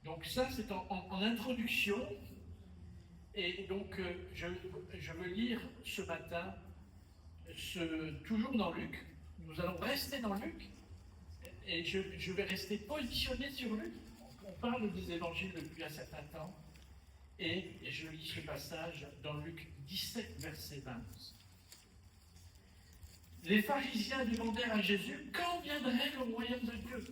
Donc ça, c'est en introduction. Et donc, je veux lire ce matin, toujours dans Luc. Nous allons rester dans Luc. Et je vais rester positionné sur Luc. On parle des évangiles depuis un certain temps. Et je lis ce passage dans Luc 17, verset 20. Les pharisiens demandèrent à Jésus quand viendrait le royaume de Dieu.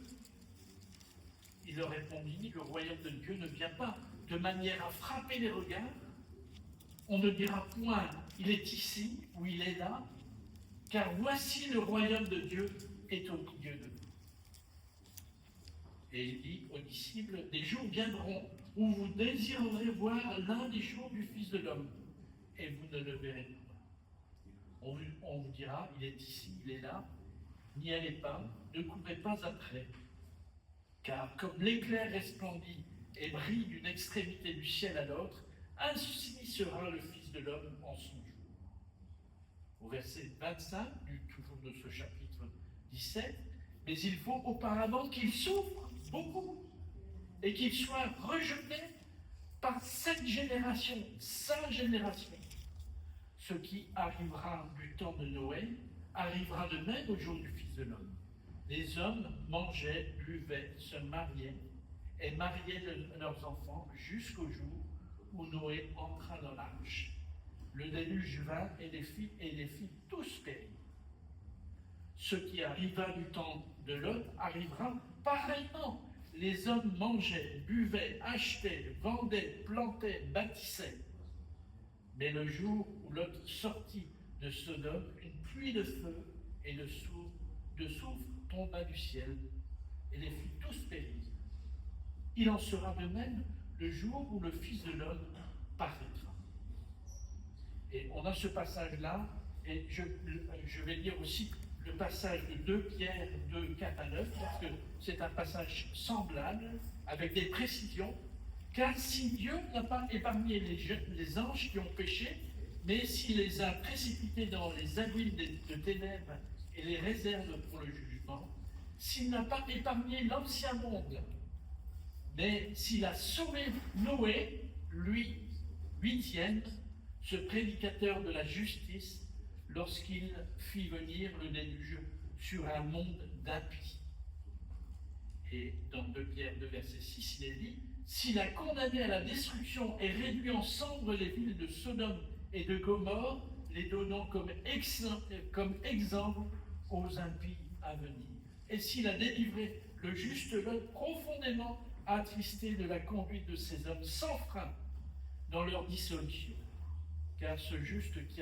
Il leur répondit, le royaume de Dieu ne vient pas de manière à frapper les regards. On ne dira point, il est ici ou il est là, car voici le royaume de Dieu est au milieu de vous. Et il dit aux disciples, des jours viendront où vous désirerez voir l'un des jours du Fils de l'homme, et vous ne le verrez pas. On vous dira, il est ici, il est là, n'y allez pas, ne courez pas après. Car comme l'éclair resplendit et brille d'une extrémité du ciel à l'autre, ainsi sera le Fils de l'homme en son jour. Au verset 25, toujours de ce chapitre 17, mais il faut auparavant qu'il souffre beaucoup et qu'il soit rejeté par cette génération, sa génération. Ce qui arrivera du temps de Noé arrivera de même au jour du Fils de l'homme. Les hommes mangeaient, buvaient, se mariaient et mariaient leurs enfants jusqu'au jour où Noé entra dans l'arche. Le déluge vint et les filles tous périrent. Ce qui arriva du temps de Lot arrivera pareillement. Les hommes mangeaient, buvaient, achetaient, vendaient, plantaient, bâtissaient. Mais le jour où Lot sortit de Sodome, une pluie de feu et de soufre tomba du ciel, et les fit tous périr. Il en sera de même le jour où le Fils de l'homme paraîtra. Et on a ce passage-là, et je vais lire aussi le passage de 2 Pierre 2, 4 à 9, parce que c'est un passage semblable, avec des précisions, car si Dieu n'a pas épargné les anges qui ont péché, mais s'il les a précipités dans les abîmes de ténèbres et les réserve pour le jugement, s'il n'a pas épargné l'ancien monde, mais s'il a sauvé Noé, lui, 8e, ce prédicateur de la justice, lorsqu'il fit venir le déluge sur un monde d'impies. Et dans 2 Pierre 2, verset 6, il est dit, s'il a condamné à la destruction et réduit en cendres les villes de Sodome et de Gomorrhe, les donnant comme exemple aux impies à venir. Et s'il a délivré le juste Lot profondément attristé de la conduite de ces hommes sans frein dans leur dissolution, car ce juste qui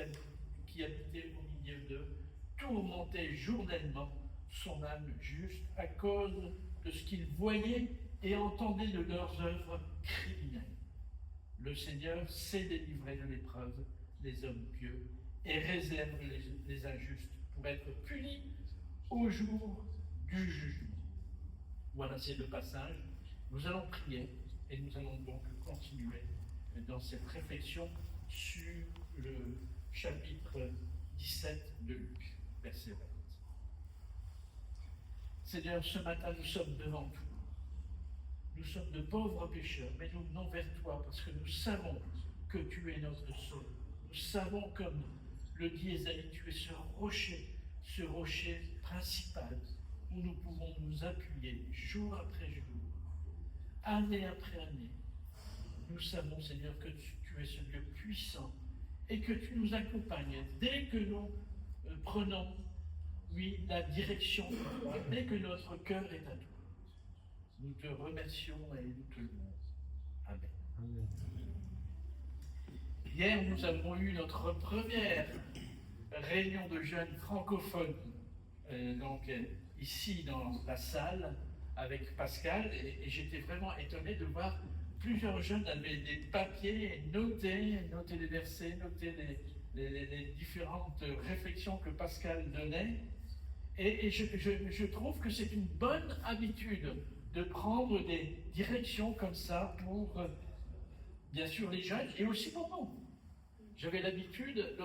habitait au milieu d'eux tourmentait journellement son âme juste à cause de ce qu'il voyait et entendait de leurs œuvres criminelles. Le Seigneur sait délivrer de l'épreuve les hommes pieux et réserve les injustes pour être punis au jour du jugement. Voilà, c'est le passage. Nous allons prier et nous allons donc continuer dans cette réflexion sur le chapitre 17 de Luc, verset 20. Seigneur, ce matin, nous sommes devant toi. Nous sommes de pauvres pécheurs, mais nous venons vers toi parce que nous savons que tu es notre sauveur. Nous savons, comme le dit Ésaïe, tu es ce rocher principal où nous pouvons nous appuyer jour après jour, année après année. Nous savons, Seigneur, que tu es ce Dieu puissant et que tu nous accompagnes dès que nous prenons, oui, la direction de toi, dès que notre cœur est à toi. Nous te remercions et nous te louons. Amen. Amen. Hier, nous avons eu notre première réunion de jeunes francophones, ici dans la salle avec Pascal, et j'étais vraiment étonné de voir plusieurs jeunes avaient des papiers, noter les versets, noter les différentes réflexions que Pascal donnait. Et je trouve que c'est une bonne habitude de prendre des directions comme ça pour, bien sûr, les jeunes et aussi pour nous. J'avais l'habitude,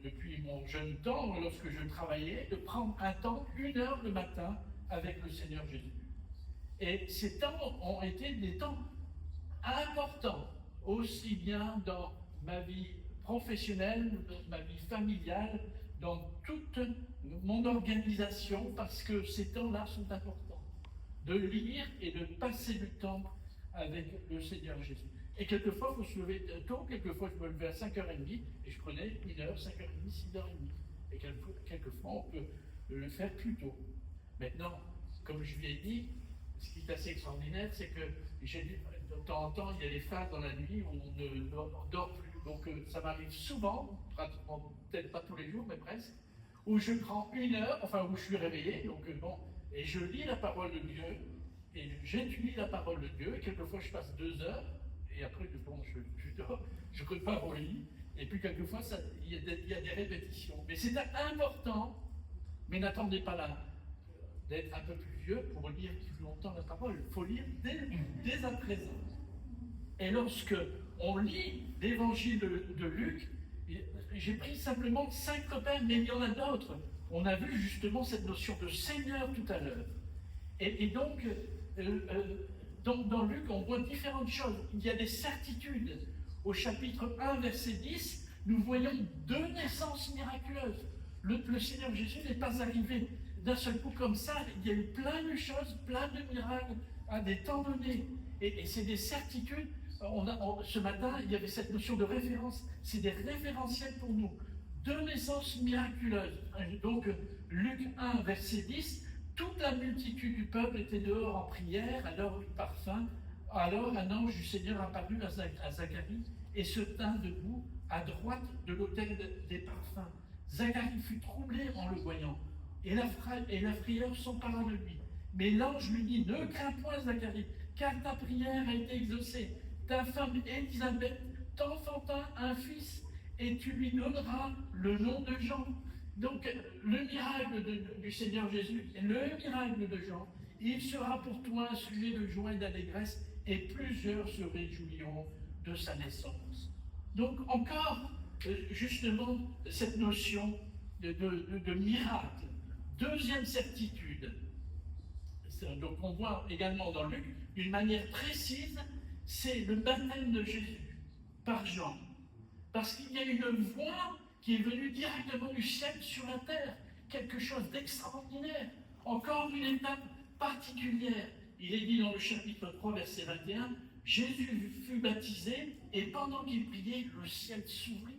depuis mon jeune temps, lorsque je travaillais, de prendre un temps, 1 heure le matin avec le Seigneur Jésus. Et ces temps ont été des temps importants, aussi bien dans ma vie professionnelle, dans ma vie familiale, dans toute mon organisation, parce que ces temps-là sont importants. De lire et de passer du temps avec le Seigneur Jésus. Et quelquefois, il faut se lever tôt, quelquefois, je me levais à 5h30 et je prenais 1h, 5h30, 6h30. Et quelquefois, on peut le faire plus tôt. Maintenant, comme je lui ai dit, ce qui est assez extraordinaire, c'est que de temps en temps, il y a des phases dans la nuit où on ne dort plus. Donc, ça m'arrive souvent, pratiquement, peut-être pas tous les jours, mais presque, où je prends 1 heure, enfin, où je suis réveillé, donc bon, et je lis la parole de Dieu, et j'étudie la parole de Dieu, et quelquefois, je passe 2 heures, et après, bon, je dors, je repars au lit, et puis quelquefois, il y a des répétitions. Mais c'est important, mais n'attendez pas là d'être un peu plus vieux pour lire plus longtemps la parole. Il faut lire dès à présent. Et lorsque on lit l'évangile de Luc, j'ai pris simplement 5 repères, mais il y en a d'autres. On a vu justement cette notion de Seigneur tout à l'heure. Et donc, dans Luc, on voit différentes choses. Il y a des certitudes. Au chapitre 1, verset 10, nous voyons 2 naissances miraculeuses. Le Seigneur Jésus n'est pas arrivé d'un seul coup comme ça. Il y a eu plein de choses, plein de miracles à des temps donnés. Et c'est des certitudes. Ce matin, il y avait cette notion de référence. C'est des référentiels pour nous. 2 naissances miraculeuses. Donc, Luc 1, verset 10, toute la multitude du peuple était dehors en prière à l'heure du parfum. Alors un ange du Seigneur apparut à Zacharie et se tint debout à droite de l'autel des parfums. Zacharie fut troublé en le voyant, et la frayeur s'empara de lui. Mais l'ange lui dit, ne crains point, Zacharie, car ta prière a été exaucée. Ta femme Élisabeth t'enfanta un fils, et tu lui donneras le nom de Jean. Donc, le miracle du Seigneur Jésus, le miracle de Jean, il sera pour toi un sujet de joie et d'allégresse, et plusieurs se réjouiront de sa naissance. Donc, encore, justement, cette notion de miracle. Deuxième certitude. Donc, on voit également dans Luc, d'une manière précise, c'est le baptême de Jésus par Jean. Parce qu'il y a une voix qui est venue directement du ciel sur la terre, quelque chose d'extraordinaire, encore une étape particulière. Il est dit dans le chapitre 3, verset 21, Jésus fut baptisé, et pendant qu'il priait, le ciel s'ouvrit.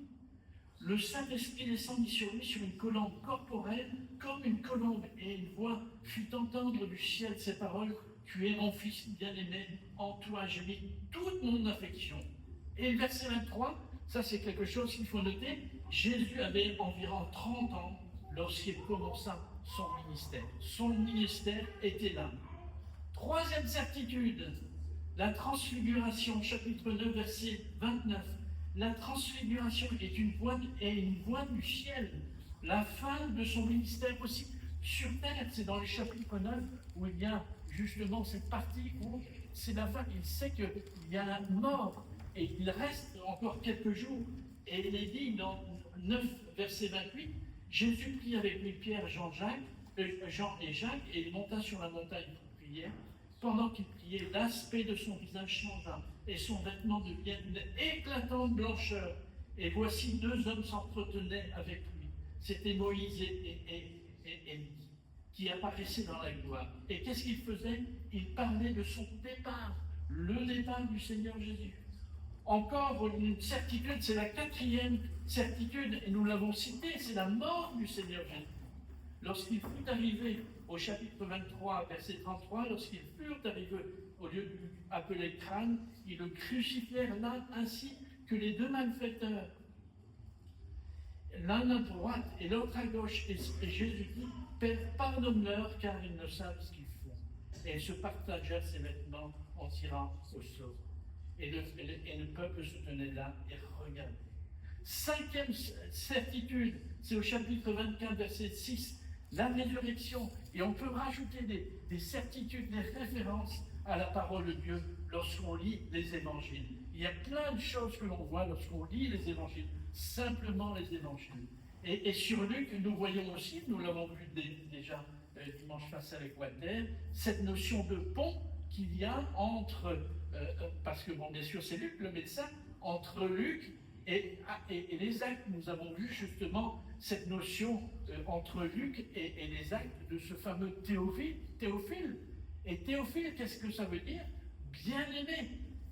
Le Saint-Esprit descendit sur lui sur une colombe corporelle, comme une colombe, et une voix fit entendre du ciel ces paroles, tu es mon fils bien-aimé, en toi j'ai mis toute mon affection. Et le verset 23, ça c'est quelque chose qu'il faut noter, Jésus avait environ 30 ans lorsqu'il commença son ministère. Son ministère était là. Troisième certitude, la transfiguration, chapitre 9, verset 29. La transfiguration est une voie du ciel. La fin de son ministère aussi sur terre, c'est dans les chapitres 9 où il y a justement cette partie où c'est la fin. Il sait qu'il y a la mort et il reste encore quelques jours. Et il est dit dans 9, verset 28, Jésus prit avec lui Pierre, Jean et Jacques, et il monta sur la montagne pour prier. Pendant qu'il priait, l'aspect de son visage changea, et son vêtement devient d'une éclatante blancheur. Et voici 2 hommes s'entretenaient avec lui. C'était Moïse et Élie, qui apparaissaient dans la gloire. Et qu'est-ce qu'ils faisaient? Ils parlaient de son départ, le départ du Seigneur Jésus. Encore une certitude, c'est la 4e certitude, et nous l'avons cité, c'est la mort du Seigneur Jésus. Lorsqu'il fut arrivé au chapitre 23, verset 33, lorsqu'ils furent arrivés au lieu appelé crâne, ils le crucifièrent là, ainsi que les 2 malfaiteurs, l'un à droite et l'autre à gauche. Et Jésus dit, Père, pardonne-leur, car ils ne savent ce qu'ils font. Et ils se partagèrent ses vêtements en tirant au sort. Et le peuple se tenait là et regardait. 5e certitude, c'est au chapitre 24, verset 6, la résurrection. Et on peut rajouter des certitudes, des références à la parole de Dieu lorsqu'on lit les évangiles. Il y a plein de choses que l'on voit lorsqu'on lit les évangiles, simplement les évangiles. Et sur Luc, nous voyons aussi, nous l'avons vu déjà dimanche passé avec Walter, cette notion de pont qu'il y a entre, parce que bon, bien sûr c'est Luc le médecin, entre Luc et les actes. Nous avons vu justement cette notion entre Luc et les actes de ce fameux Théophile. Et Théophile, qu'est-ce que ça veut dire? Bien-aimé.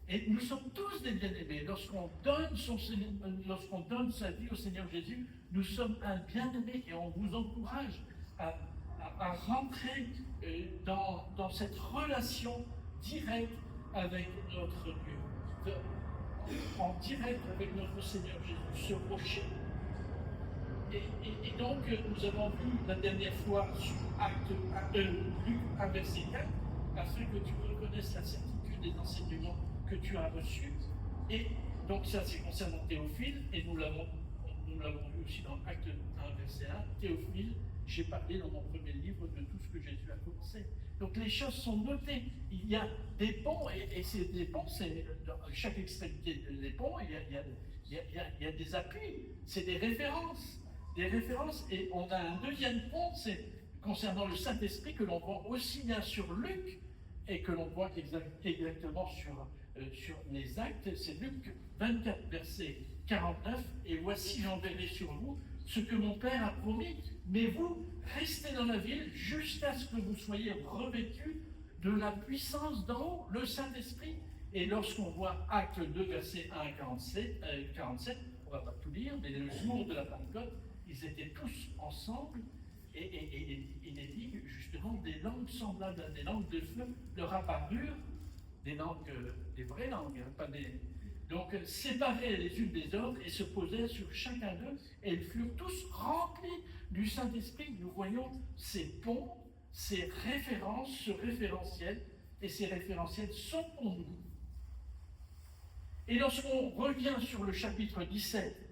Et nous sommes tous des bien-aimés. Lorsqu'on donne sa vie au Seigneur Jésus, nous sommes un bien-aimé et on vous encourage à rentrer dans cette relation directe avec notre Dieu, en direct avec notre Seigneur Jésus, ce rocher. Et donc, nous avons vu la dernière fois sur Luc 1, verset 4, afin que tu reconnaisses la certitude des enseignements que tu as reçus. Et donc, ça, c'est concernant Théophile, et nous l'avons vu aussi dans Acte 1, verset 1. Théophile, j'ai parlé dans mon premier livre de tout ce que Jésus a commencé. Donc, les choses sont notées. Il y a des ponts, et des ponts, c'est dans chaque extrémité des ponts, il y a des appuis, c'est des références. Et on a un deuxième pont, c'est concernant le Saint-Esprit, que l'on voit aussi bien sur Luc et que l'on voit exactement sur les actes. C'est Luc 24, verset 49. Et voici, j'enverrai sur vous ce que mon Père a promis, mais vous, restez dans la ville jusqu'à ce que vous soyez revêtus de la puissance d'en haut, le Saint-Esprit. Et lorsqu'on voit Acte 2, verset 1 à 47, on ne va pas tout lire, mais le jour de la Pentecôte, ils étaient tous ensemble, et il est dit justement des langues semblables à des langues de feu leur apparurent, des vraies langues, hein, pas des. Donc séparés les unes des autres et se posaient sur chacun d'eux, et ils furent tous remplis du Saint-Esprit. Nous voyons ces ponts, ces références, ce référentiel, et ces référentiels sont pour nous. Et lorsqu'on revient sur le chapitre 17,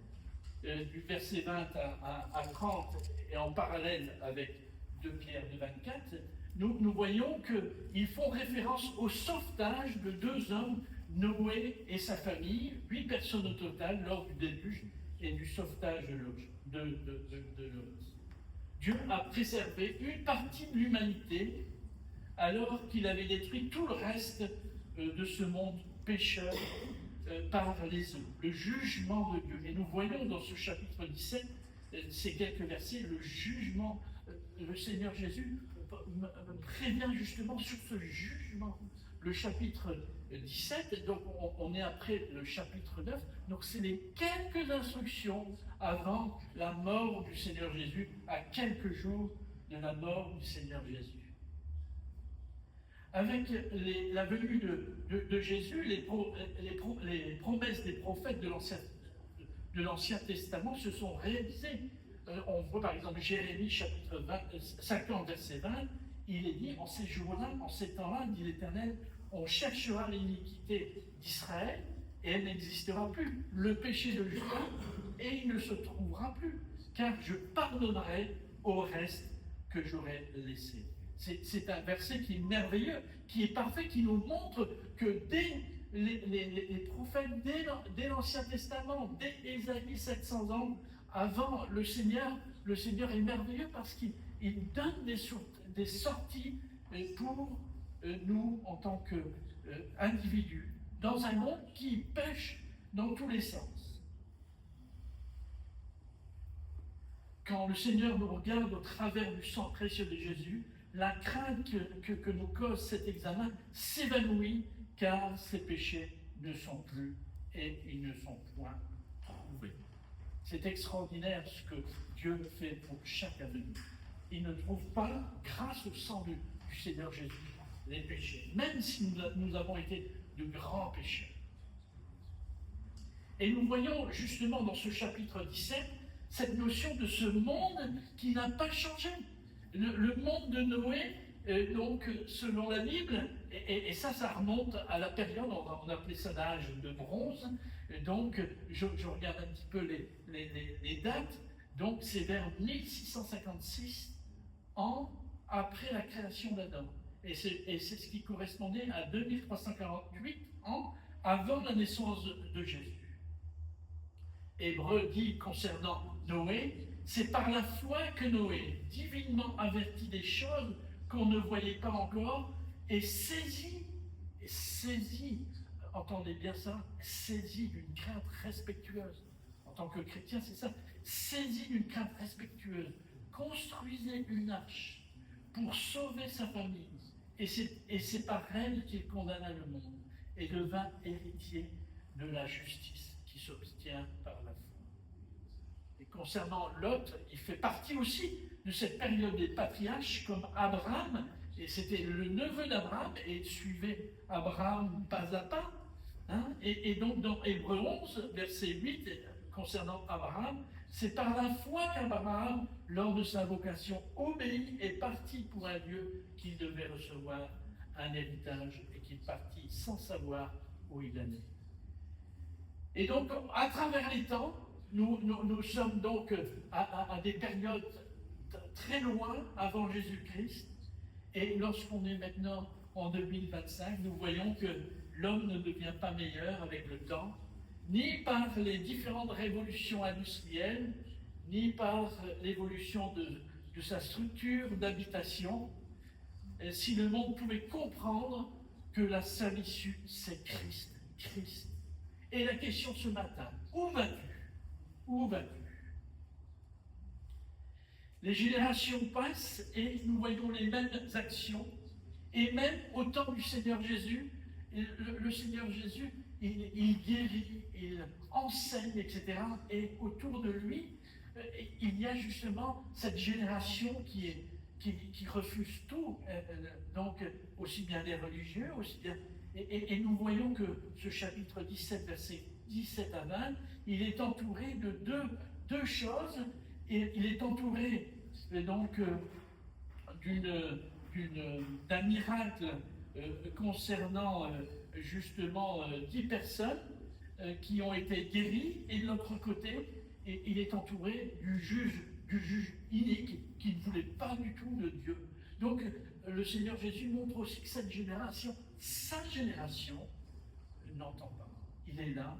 du verset 20 à 30, et en parallèle avec 2 Pierre 2,24, nous voyons qu'ils font référence au sauvetage de 2 hommes, Noé et sa famille, 8 personnes au total lors du déluge et du sauvetage de Lot. Dieu a préservé une partie de l'humanité alors qu'il avait détruit tout le reste de ce monde pécheur par les eaux, le jugement de Dieu. Et nous voyons dans ce chapitre 17, ces quelques versets, le jugement, le Seigneur Jésus prévient justement sur ce jugement. Le chapitre 17, donc on est après le chapitre 9, donc c'est les quelques instructions avant la mort du Seigneur Jésus, à quelques jours de la mort du Seigneur Jésus. Avec la venue de Jésus, les promesses des prophètes de l'Ancien Testament se sont réalisées. On voit par exemple Jérémie chapitre 50, verset 20, il est dit, en ces jours-là, en ces temps-là, dit l'Éternel, on cherchera l'iniquité d'Israël et elle n'existera plus. Le péché de Juda, et il ne se trouvera plus, car je pardonnerai au reste que j'aurai laissé. C'est un verset qui est merveilleux, qui est parfait, qui nous montre que dès les prophètes, dès l'Ancien Testament, dès Ésaïe 700 ans avant, le Seigneur est merveilleux parce qu'il donne des sorties pour nous en tant qu'individus, dans un monde qui pêche dans tous les sens. Quand le Seigneur nous regarde au travers du sang précieux de Jésus, la crainte que nous cause cet examen s'évanouit, car ces péchés ne sont plus et ils ne sont point trouvés. C'est extraordinaire ce que Dieu fait pour chacun de nous. Il ne trouve pas, grâce au sang du Seigneur Jésus, les péchés, même si nous avons été de grands pécheurs. Et nous voyons justement dans ce chapitre 17 cette notion de ce monde qui n'a pas changé. Le monde de Noé, donc selon la Bible, et ça remonte à la période, on appelait ça l'âge de bronze, donc je regarde un petit peu les dates, donc c'est vers 1656 ans après la création d'Adam. Et c'est ce qui correspondait à 2348 ans avant la naissance de Jésus. Hébreu dit concernant Noé, c'est par la foi que Noé, divinement averti des choses qu'on ne voyait pas encore, et saisi saisi, entendez bien ça, saisi d'une crainte respectueuse. En tant que chrétien, c'est ça, saisi d'une crainte respectueuse, construisait une arche pour sauver sa famille. Et c'est par elle qu'il condamna le monde et devint héritier de la justice qui s'obtient par la foi. Et concernant Lot, il fait partie aussi de cette période des patriarches comme Abraham, et c'était le neveu d'Abraham, et il suivait Abraham pas à pas. Et donc dans Hébreux 11, verset 8, concernant Abraham, c'est par la foi qu'Abraham, lors de sa vocation, obéit et partit pour un Dieu qu'il devait recevoir un héritage et qu'il partit sans savoir où il allait. Et donc, à travers les temps, nous sommes donc à des périodes très loin avant Jésus-Christ. Et lorsqu'on est maintenant en 2025, nous voyons que l'homme ne devient pas meilleur avec le temps, ni par les différentes révolutions industrielles, ni par l'évolution de sa structure d'habitation. Si le monde pouvait comprendre que la seule issue, c'est Christ. Christ. Et la question ce matin, où vas-tu? Où vas-tu? Les générations passent et nous voyons les mêmes actions. Et même au temps du Seigneur Jésus, le Seigneur Jésus, il guérit, il enseigne, etc. Et autour de lui, il y a justement cette génération qui refuse tout, donc aussi bien les religieux, aussi bien... Et nous voyons que ce chapitre 17, verset 17 à 20, il est entouré de deux choses. Et il est entouré donc d'un miracle concernant justement 10 personnes qui ont été guéries, et de l'autre côté, il est entouré du juge inique qui ne voulait pas du tout de Dieu. Donc le Seigneur Jésus montre aussi que cette génération, sa génération, n'entend pas. Il est là,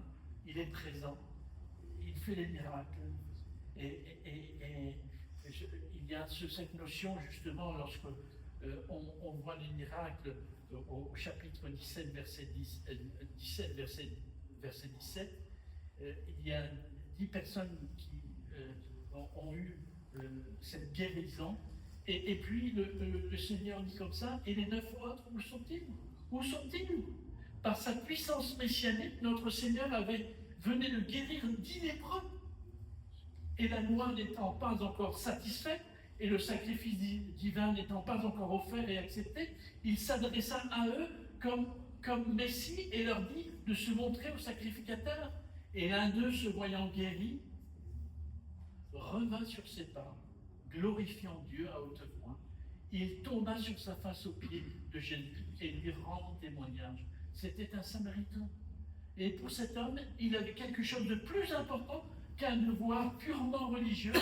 il est présent, il fait les miracles. Et il y a cette notion, justement, lorsque on voit les miracles au chapitre 17, verset 17, il y a 10 personnes qui ont eu cette guérison. Et puis le Seigneur dit comme ça, et les 9 autres, où sont-ils? Où sont-ils? Par sa puissance messianique, notre Seigneur venait de guérir 10 lépreux. Et la loi n'étant pas encore satisfaite, et le sacrifice divin n'étant pas encore offert et accepté, il s'adressa à eux comme Messie et leur dit de se montrer au sacrificateur. Et l'un d'eux, se voyant guéri, revint sur ses pas, glorifiant Dieu à haute voix. Il tomba sur sa face aux pieds de Jésus et lui rendit témoignage. C'était un Samaritain. Et pour cet homme, il avait quelque chose de plus important qu'un devoir purement religieux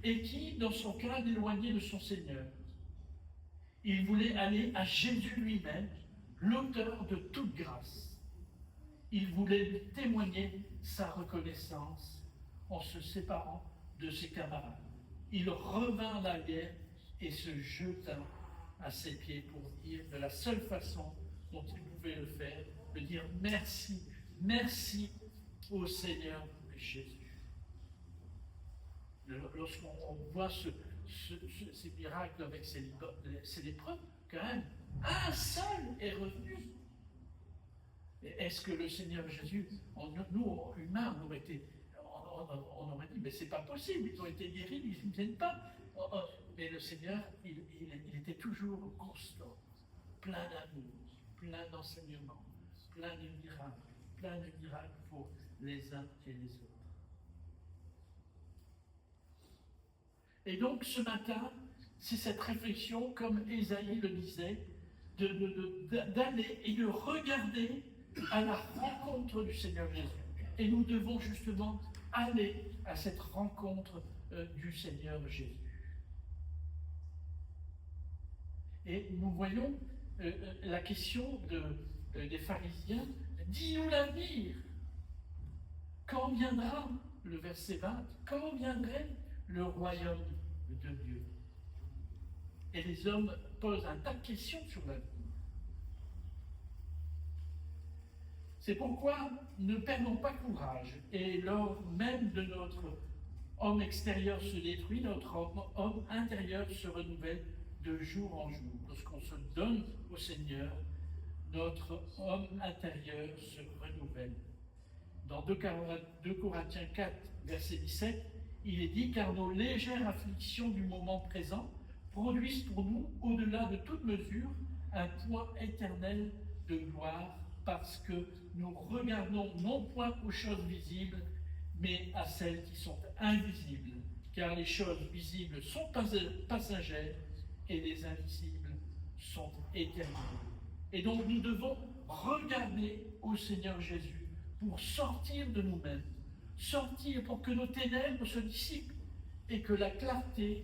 et qui, dans son cas, l'éloignait de son Seigneur. Il voulait aller à Jésus lui-même, l'auteur de toute grâce. Il voulait lui témoigner sa reconnaissance en se séparant de ses camarades. Il revint en arrière et se jeta à ses pieds pour dire, de la seule façon dont il pouvait le faire, de dire merci, merci au Seigneur Jésus. Lorsqu'on voit ces miracles avec ces lépreux, quand même, un seul est revenu. Est-ce que le Seigneur Jésus, nous, humains, on aurait dit, mais c'est pas possible, ils ont été guéris, ils ne viennent pas. Mais le Seigneur, il était toujours constant, plein d'amour, plein d'enseignements, plein de miracles pour les uns et les autres. Et donc ce matin, c'est cette réflexion, comme Ésaïe le disait, d'aller et de regarder à la rencontre du Seigneur Jésus. Et nous devons justement aller à cette rencontre du Seigneur Jésus. Et nous voyons la question des pharisiens, dis-nous l'avenir. Quand viendra, le verset 20, quand viendrait le royaume de Dieu? Et les hommes posent un tas de questions sur l'avenir. C'est pourquoi ne perdons pas courage. Et lors même de notre homme extérieur se détruit, notre homme intérieur se renouvelle de jour en jour. Lorsqu'on se donne au Seigneur, notre homme intérieur se renouvelle. Dans 2 Corinthiens 4, verset 17, il est dit « Car nos légères afflictions du moment présent produisent pour nous, au-delà de toute mesure, un poids éternel de gloire, parce que nous regardons non point aux choses visibles, mais à celles qui sont invisibles. Car les choses visibles sont passagères et les invisibles sont éternelles. » Et donc nous devons regarder au Seigneur Jésus pour sortir de nous-mêmes, sortir pour que nos ténèbres se dissipent et que la clarté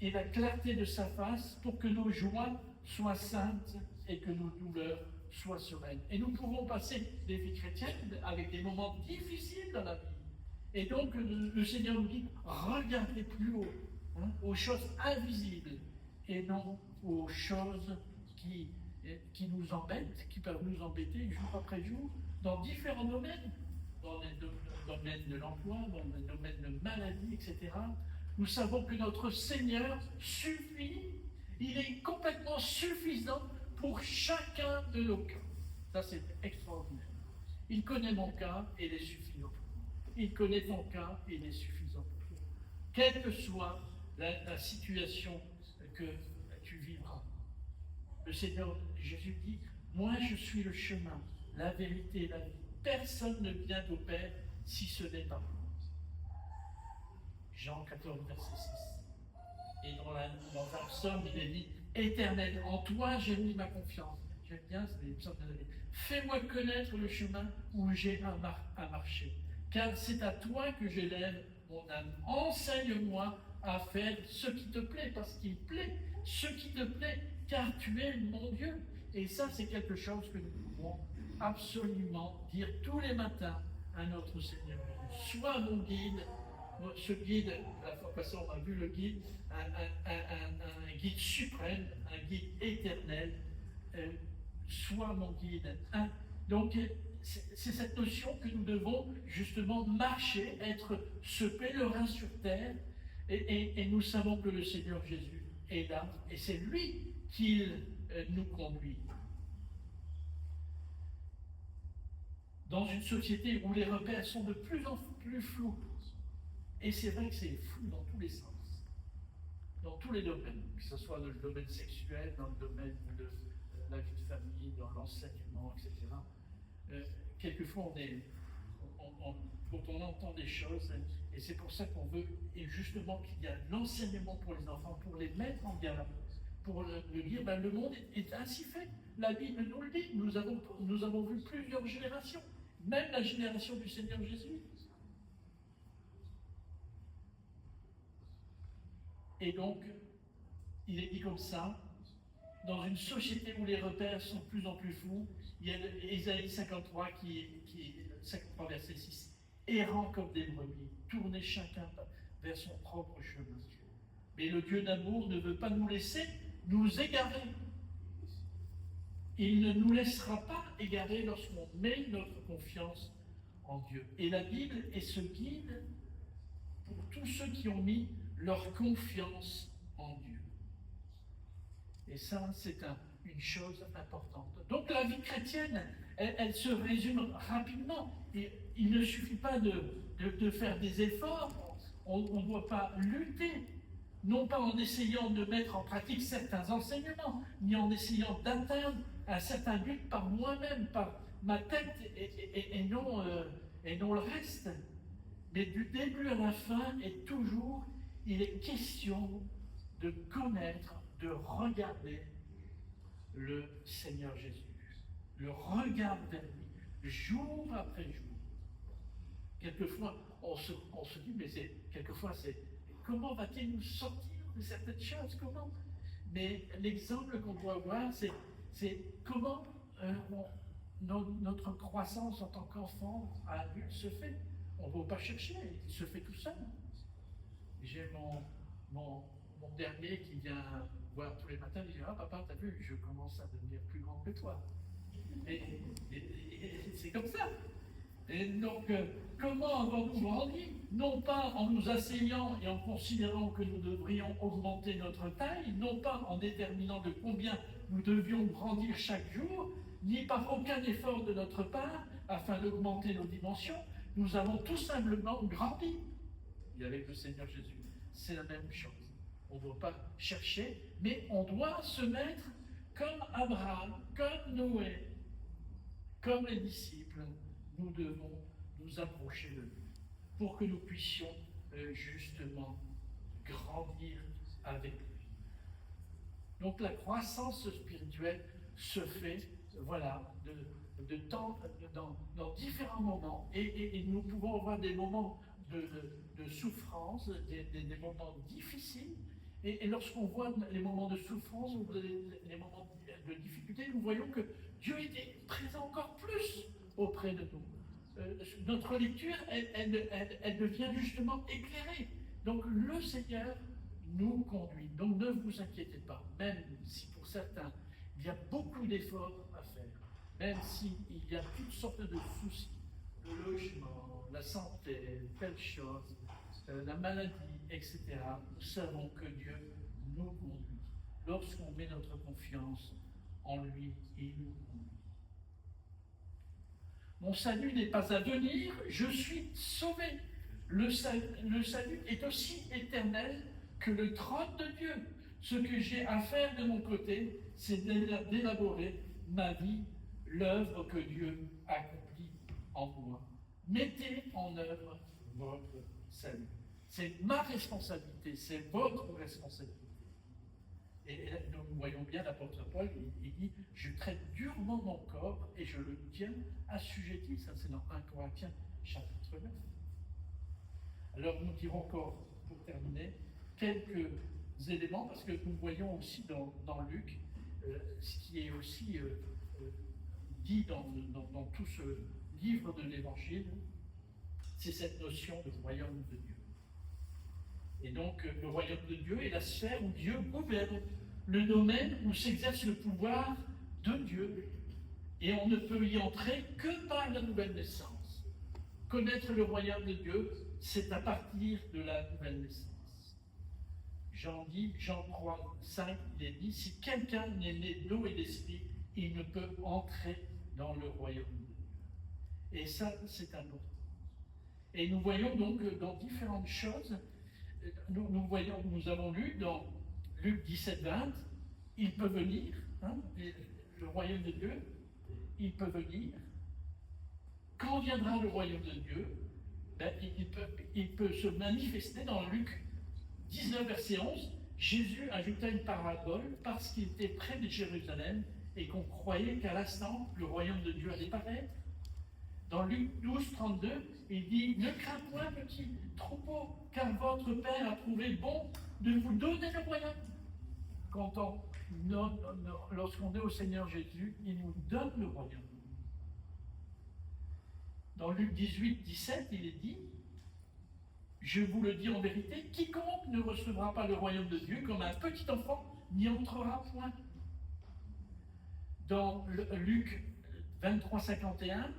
de sa face, pour que nos joies soient saintes et que nos douleurs soient sereines. Et nous pouvons passer des vies chrétiennes avec des moments difficiles dans la vie. Et donc le Seigneur nous dit, regardez plus haut, aux choses invisibles et non aux choses qui nous embêtent, qui peuvent nous embêter jour après jour, dans différents domaines, dans les domaines de l'emploi, dans les domaines de maladie, etc. Nous savons que notre Seigneur suffit, il est complètement suffisant pour chacun de nos cas. Ça, c'est extraordinaire. Il connaît mon cas et il est suffisant. Il connaît ton cas et il est suffisant pour toi. Quelle que soit la situation que tu vivras. Le Seigneur Jésus dit, moi je suis le chemin, la vérité et la vie. Personne ne vient au Père si ce n'est par moi. Jean 14, verset 6. Et dans un psaume, il est dit, Éternel, en toi j'ai mis ma confiance. J'aime bien, c'est les psaumes de David. Fais-moi connaître le chemin où j'ai à marcher. Car c'est à toi que j'élève mon âme. Enseigne-moi à faire ce qui te plaît, parce qu'il plaît, ce qui te plaît, car tu es mon Dieu. Et ça, c'est quelque chose que nous pouvons absolument dire tous les matins à notre Seigneur. Sois mon guide. Ce guide, la fois passée, on a vu le guide, un guide suprême, un guide éternel. Sois mon guide. Donc, c'est cette notion que nous devons justement marcher, être ce pèlerin sur terre, et nous savons que le Seigneur Jésus est là, et c'est lui qui nous conduit. Dans une société où les repères sont de plus en plus flous, et c'est vrai que c'est flou dans tous les sens, dans tous les domaines, que ce soit dans le domaine sexuel, dans le domaine de la vie de famille, dans l'enseignement, etc. Quelquefois, quand on entend des choses, et c'est pour ça qu'on veut, et justement qu'il y a l'enseignement pour les enfants, pour les mettre en garde, pour le dire, le monde est ainsi fait. La Bible nous le dit, nous avons vu plusieurs générations, même la génération du Seigneur Jésus. Et donc, il est dit comme ça, dans une société où les repères sont de plus en plus flous, il y a Ésaïe 53 53 verset 6, errant comme des brebis, tournez chacun vers son propre chemin. Mais le Dieu d'amour ne veut pas nous laisser nous égarer. Il ne nous laissera pas égarer lorsqu'on met notre confiance en Dieu. Et la Bible est ce guide pour tous ceux qui ont mis leur confiance en Dieu. Et ça, c'est une chose importante. Donc la vie chrétienne, elle se résume rapidement. Et il ne suffit pas de faire des efforts, on ne doit pas lutter, non pas en essayant de mettre en pratique certains enseignements, ni en essayant d'atteindre un certain but par moi-même, par ma tête, et non le reste. Mais du début à la fin, et toujours, il est question de connaître, de regarder le Seigneur Jésus, le regard vers lui, jour après jour. Quelquefois, on se dit, mais quelquefois, comment va-t-il nous sortir de certaines choses, comment? Mais l'exemple qu'on doit voir, c'est comment notre croissance en tant qu'enfant à adulte se fait. On ne va pas chercher, il se fait tout seul. J'ai mon dernier qui vient voir tous les matins, il dit, ah papa, t'as vu, je commence à devenir plus grand que toi. Et c'est comme ça. Et donc, comment avons-nous grandi? Non pas en nous asseyant et en considérant que nous devrions augmenter notre taille, non pas en déterminant de combien nous devions grandir chaque jour, ni par aucun effort de notre part afin d'augmenter nos dimensions. Nous avons tout simplement grandi. Et avec le Seigneur Jésus, c'est la même chose. On ne doit pas chercher, mais on doit se mettre comme Abraham, comme Noé, comme les disciples. Nous devons nous approcher de lui pour que nous puissions justement grandir avec lui. Donc la croissance spirituelle se fait, voilà, de temps, dans différents moments. Et nous pouvons avoir des moments de souffrance, des moments difficiles. Et lorsqu'on voit les moments de souffrance ou les moments de difficulté, nous voyons que Dieu était présent encore plus auprès de nous. Notre lecture, elle devient justement éclairée. Donc le Seigneur nous conduit. Donc ne vous inquiétez pas, même si pour certains, il y a beaucoup d'efforts à faire, même s'il y a toutes sortes de soucis, le logement, la santé, telle chose, la maladie, etc., nous savons que Dieu nous conduit. Lorsqu'on met notre confiance en lui, il nous conduit. Mon salut n'est pas à venir, je suis sauvé. Le salut est aussi éternel que le trône de Dieu. Ce que j'ai à faire de mon côté, c'est d'élaborer ma vie, l'œuvre que Dieu accomplit en moi. Mettez en œuvre votre salut. C'est ma responsabilité, c'est votre responsabilité. Et nous voyons bien l'apôtre Paul, il dit « Je traite durement mon corps et je le tiens assujetti ». Ça, c'est dans 1 Corinthiens, chapitre 9. Alors, nous dirons encore, pour terminer, quelques éléments, parce que nous voyons aussi dans Luc, ce qui est aussi dit dans tout ce livre de l'Évangile, c'est cette notion de royaume de Dieu. Et donc, le royaume de Dieu est la sphère où Dieu gouverne, le domaine où s'exerce le pouvoir de Dieu. Et on ne peut y entrer que par la nouvelle naissance. Connaître le royaume de Dieu, c'est à partir de la nouvelle naissance. Jean 3, 5, il est dit, si quelqu'un n'est né d'eau et d'esprit, il ne peut entrer dans le royaume de Dieu. Et ça, c'est important. Et nous voyons donc dans différentes choses, nous avons lu dans Luc 17, 20, il peut venir, le royaume de Dieu, il peut venir. Quand viendra le royaume de Dieu, il peut se manifester dans Luc 19, verset 11. Jésus ajouta une parabole parce qu'il était près de Jérusalem et qu'on croyait qu'à l'instant, le royaume de Dieu allait paraître. Dans Luc 12, 32, il dit « Ne crains point, petit troupeau, car votre Père a trouvé bon de vous donner le royaume. » Lorsqu'on est au Seigneur Jésus, il nous donne le royaume. Dans Luc 18, 17, il est dit « Je vous le dis en vérité, quiconque ne recevra pas le royaume de Dieu comme un petit enfant n'y entrera point. » Dans Luc 23, 51,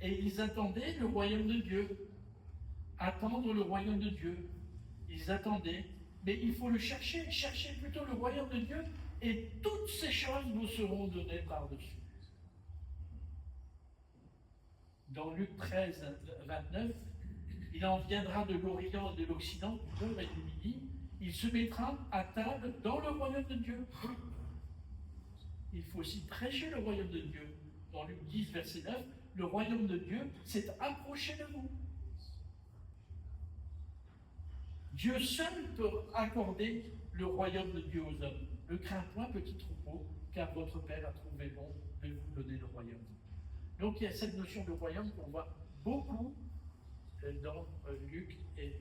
et ils attendaient le royaume de Dieu. Attendre le royaume de Dieu. Ils attendaient. Mais il faut le chercher. Cherchez plutôt le royaume de Dieu et toutes ces choses vous seront données par-dessus. Dans Luc 13, 29, il en viendra de l'Orient et de l'Occident, du nord et du midi. Il se mettra à table dans le royaume de Dieu. Il faut aussi prêcher le royaume de Dieu. Dans Luc 10, verset 9, le royaume de Dieu s'est approché de vous. Dieu seul peut accorder le royaume de Dieu aux hommes. Ne crains point, petit troupeau, car votre Père a trouvé bon de vous donner le royaume. Donc il y a cette notion de royaume qu'on voit beaucoup dans Luc, et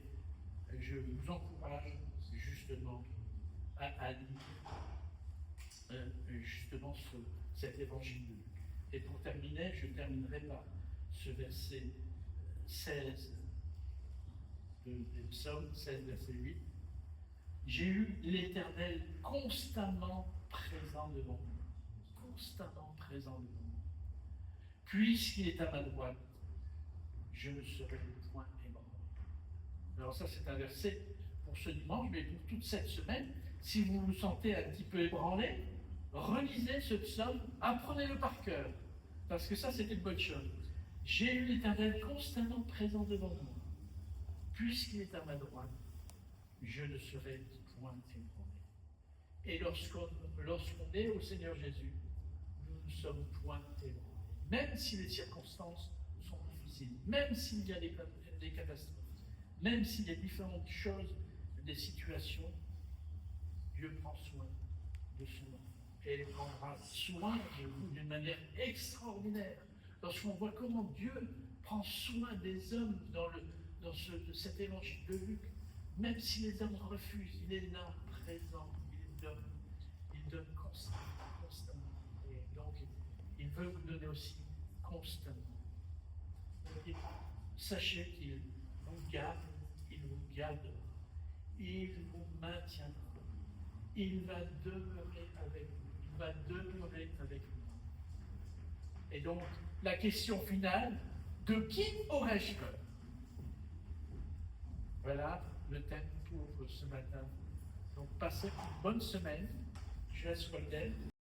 je vous encourage justement à lire justement cet évangile de Luc. Et pour terminer, je terminerai par ce verset 16 des Psaumes, 16, verset 8. J'ai eu l'Éternel constamment présent devant moi. Constamment présent devant moi. Puisqu'il est à ma droite, je ne serai point ébranlé. Alors ça, c'est un verset pour ce dimanche, mais pour toute cette semaine. Si vous vous sentez un petit peu ébranlé, relisez ce psaume, apprenez-le par cœur, parce que ça, c'était une bonne chose. J'ai eu l'Éternel constamment présent devant moi. Puisqu'il est à ma droite, je ne serai point ébranlé. Et lorsqu'on est au Seigneur Jésus, nous ne sommes point ébranlés. Même si les circonstances sont difficiles, même s'il y a des catastrophes, même s'il y a différentes choses, des situations, Dieu prend soin de son enfant. Et il prendra soin de vous d'une manière extraordinaire. Lorsqu'on voit comment Dieu prend soin des hommes dans cet évangile de Luc, même si les hommes refusent, il est là, présent, il donne constamment. Et donc, il veut vous donner aussi constamment. Et sachez qu'il vous garde, il vous gardera, il vous maintiendra, il va demeurer avec vous, Et donc, la question finale, de qui aurais-je peur? Voilà le thème pour ce matin. Donc, passez une bonne semaine. Je laisse Colden.